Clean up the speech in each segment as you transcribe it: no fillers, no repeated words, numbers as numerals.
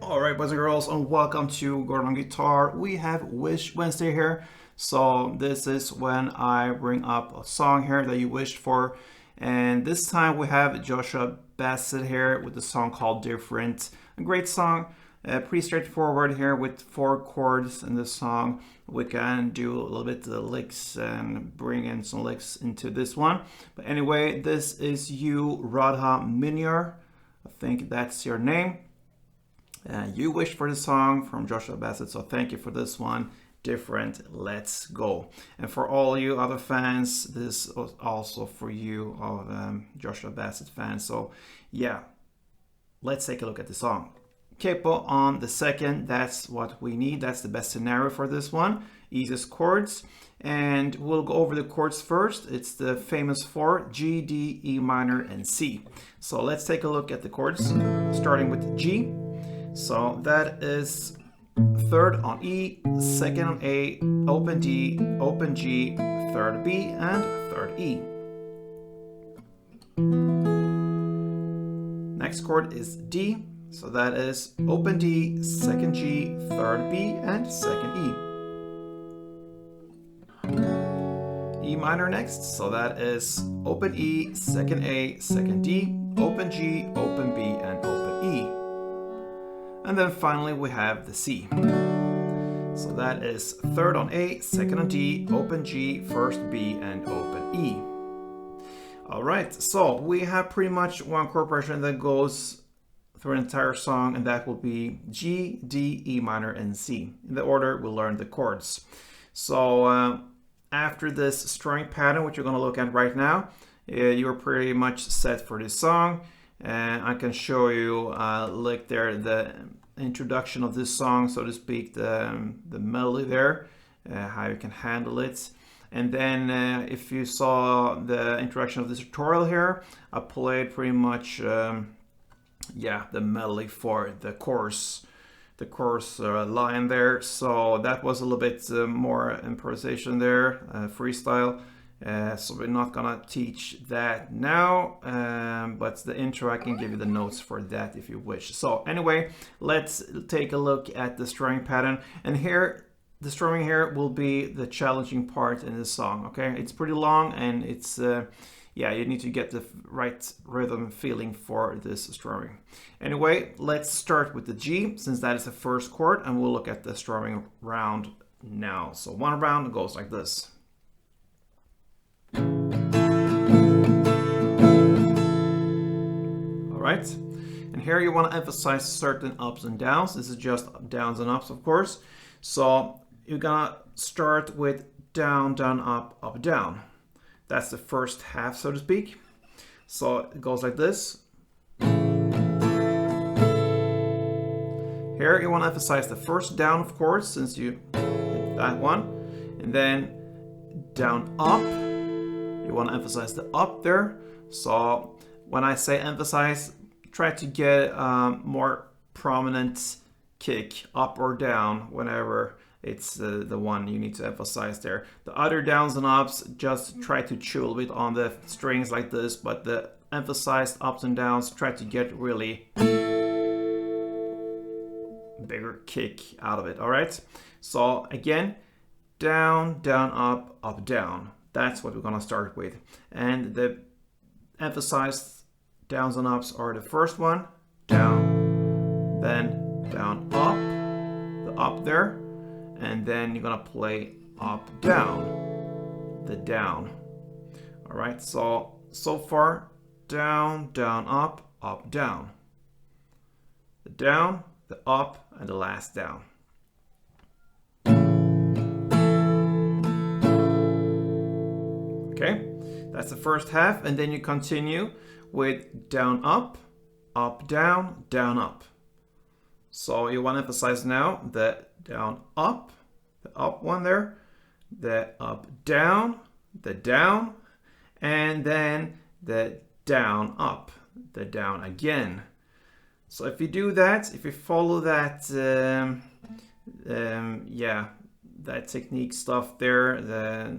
All right, boys and girls, and welcome to Gordon on Guitar. We have Wish Wednesday here. So this is when I bring up a song here that you wished for. And this time we have Joshua Bassett here with a song called Different. A great song, pretty straightforward here with 4 chords in this song. We can do a little bit of the licks and bring in some licks into this one. But anyway, this is you, Radha Minyar. I think that's your name. You wished for the song from Joshua Bassett, so thank you for this one. Different, let's go. And for all you other fans, this was also for you, of Joshua Bassett fans. So yeah, let's take a look at the song. Capo on the second, that's what we need. That's the best scenario for this one. Easiest chords. And we'll go over the chords first. It's the famous 4, G, D, E minor, and C. So let's take a look at the chords, starting with G. So that is 3rd on E, 2nd on A, open D, open G, 3rd B, and 3rd E. Next chord is D. So that is open D, 2nd G, 3rd B, and 2nd E. E minor next. So that is open E, 2nd A, 2nd D, open G, open B, and open E. And then finally we have the C. So that is 3rd on A, 2nd on D, open G, 1st B, and open E. Alright, so we have pretty much one chord progression that goes through an entire song, and that will be G, D, E minor, and C. In the order we'll learn the chords. So after this strumming pattern, which you're going to look at right now, you're pretty much set for this song. And I can show you like there the introduction of this song, so to speak, the melody there, how you can handle it. And then if you saw the introduction of this tutorial here, I played pretty much the melody for the chorus line there. So that was a little bit more improvisation there, freestyle. So we're not gonna teach that now, but the intro I can give you the notes for that if you wish. So anyway, let's take a look at the strumming pattern. And here, the strumming here will be the challenging part in the song. Okay, it's pretty long, and it's you need to get the right rhythm feeling for this strumming. Anyway, let's start with the G, since that is the first chord, and we'll look at the strumming round now. So one round goes like this. Right? And here you want to emphasize certain ups and downs. This is just downs and ups, of course. So you're gonna start with down, down, up, up, down. That's the first half, so to speak. So it goes like this. Here you want to emphasize the first down, of course, since you hit that one. And then down, up. You want to emphasize the up there. So when I say emphasize, try to get a more prominent kick up or down whenever it's the one you need to emphasize there. The other downs and ups, just try to chew a little bit on the strings like this, but the emphasized ups and downs, try to get really bigger kick out of it. All right, so again, down, down, up, down. That's what we're gonna start with. And the emphasized downs and ups are the first one, down, then down, up, the up there, and then you're gonna play up, down, the down. All right, so far, down, down, up, down. The down, the up, and the last down. Okay, that's the first half, and then you continue with down, up, down, up. So you want to emphasize now the down, up, the up one there, the up, down, the down, and then the down, up, the down again. So if you do that, if you follow that, that technique stuff there, the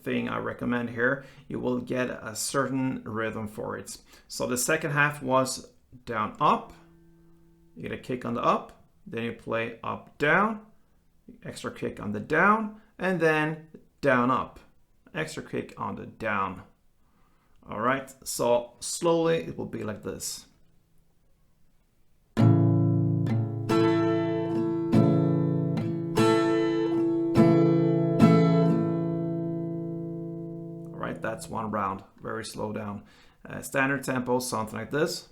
thing I recommend here, you will get a certain rhythm for it. So the second half was down, up, You get a kick on the up, then you play up, down, extra kick on the down, and then down, up, extra kick on the down. All right, so slowly it will be like this. All right, that's one round, very slow down. Standard tempo, something like this.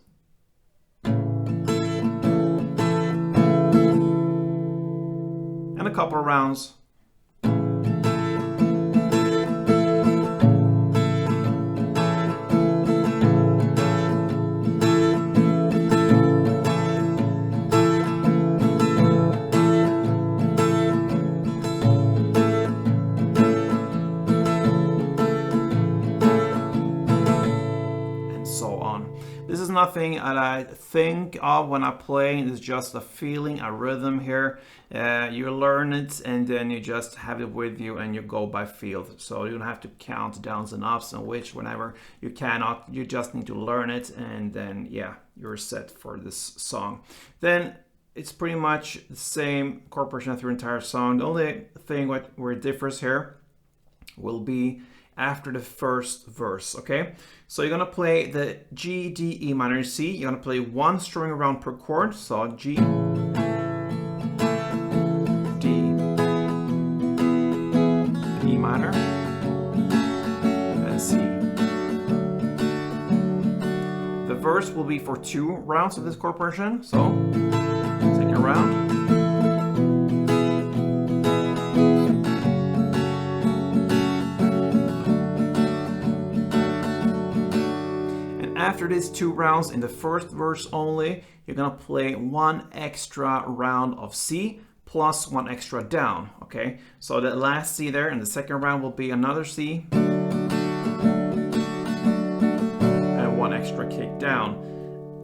And a couple of rounds. This is nothing that I think of when I play. It's just a feeling, a rhythm here. You learn it and then you just have it with you and you go by feel. So you don't have to count downs and ups and which whenever you cannot. You just need to learn it and then yeah, you're set for this song. Then it's pretty much the same chord progression through the entire song. The only thing where it differs here will be after the first verse, okay? So you're gonna play the G, D, E minor, C. You're gonna play one string around per chord. So G, D, E minor, and C. The verse will be for 2 rounds of this chord progression. So second round. After these 2 rounds in the first verse only, you're gonna play 1 extra round of C plus 1 extra down, okay? So the last C there in the second round will be another C and 1 extra kick down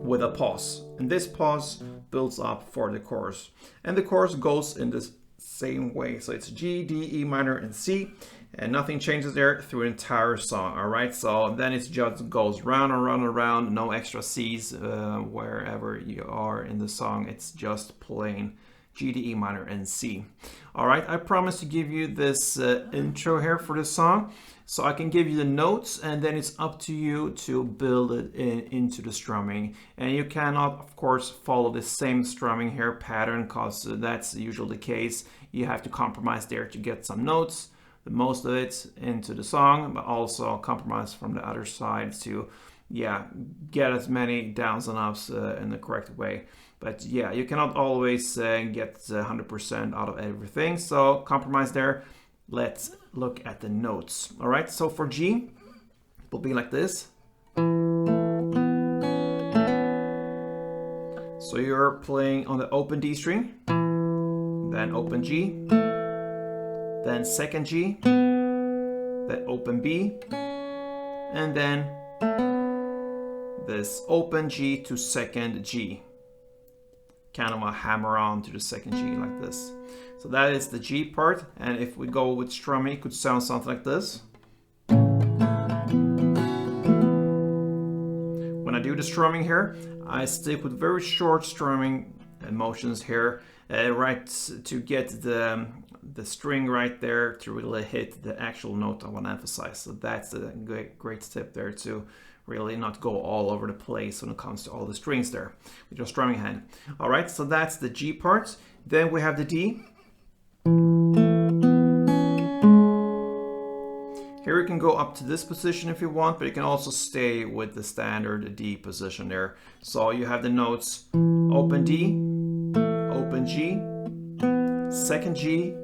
with a pause. And this pause builds up for the chorus. And the chorus goes in the same way. So it's G, D, E minor, and C. And nothing changes there through the entire song, all right? So then it just goes round and round and round, no extra C's wherever you are in the song. It's just plain G, D, E minor, and C. All right, I promise to give you this intro here for this song. So I can give you the notes and then it's up to you to build it into the strumming. And you cannot, of course, follow the same strumming here pattern because that's usually the case. You have to compromise there to get some notes. Most of it into the song, but also compromise from the other side to, yeah, get as many downs and ups in the correct way. But yeah, you cannot always get 100% out of everything, so compromise there. Let's look at the notes. All right, so for G, it will be like this. So you're playing on the open D string, then open G, then second G, then open B, and then this open G to second G. Kind of a hammer on to the second G like this. So that is the G part, and if we go with strumming, it could sound something like this. When I do the strumming here, I stick with very short strumming motions here, right to get the string right there to really hit the actual note I want to emphasize. So that's a great tip there to really not go all over the place when it comes to all the strings there with your strumming hand. All right, so that's the G part. Then we have the D. Here you can go up to this position if you want, but you can also stay with the standard D position there. So you have the notes open D, open G, second G,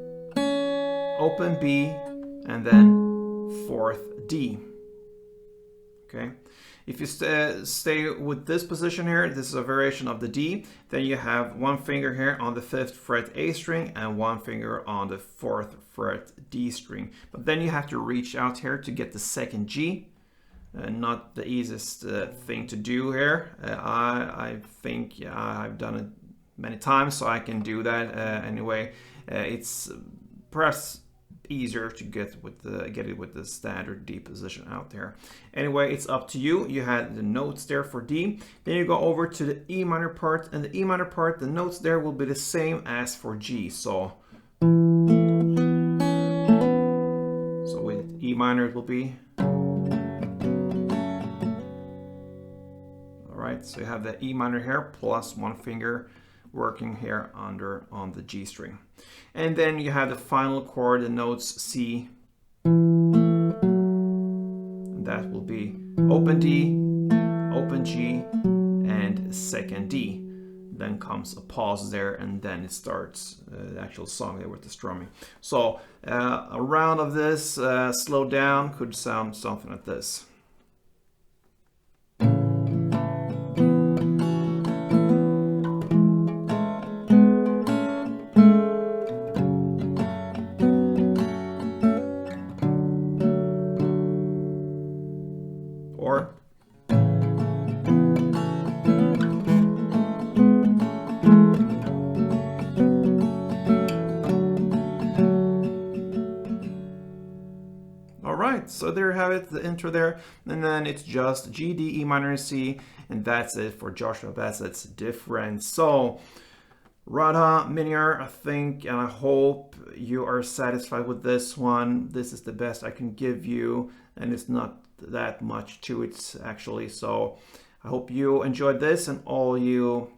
open B, and then fourth D. Okay. If you stay with this position here, this is a variation of the D, then you have one finger here on the 5th fret A string and one finger on the 4th fret D string. But then you have to reach out here to get the second G. Not the easiest thing to do here. I think I've done it many times, so I can do that anyway. It's perhaps easier to get it with the standard D position out there. Anyway, it's up to you. You had the notes there for D. Then you go over to the E minor part, and the E minor part, the notes there will be the same as for G. So with E minor it will be. All right, so you have the E minor here plus one finger working here on the G string. And then you have the final chord, the notes C. And that will be open D, open G, and second D. Then comes a pause there, and then it starts the actual song there with the strumming. So a round of this slowed down could sound something like this. Or Alright, so there you have it, the intro there, and then it's just G, D, E minor, and C, and that's it for Joshua Bassett's Difference. So, Radha Miniar, I think and I hope you are satisfied with this one. This is the best I can give you, and it's not that much to it actually. So, I hope you enjoyed this, and all you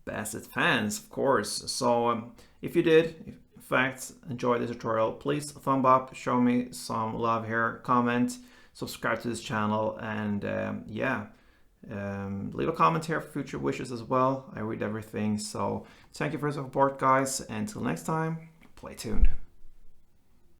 Bassett fans, of course. So, if you did, in fact, enjoy this tutorial, please thumb up, show me some love here, comment, subscribe to this channel, and leave a comment here for future wishes as well. I read everything. So thank you for the support, guys. Until next time, play tuned.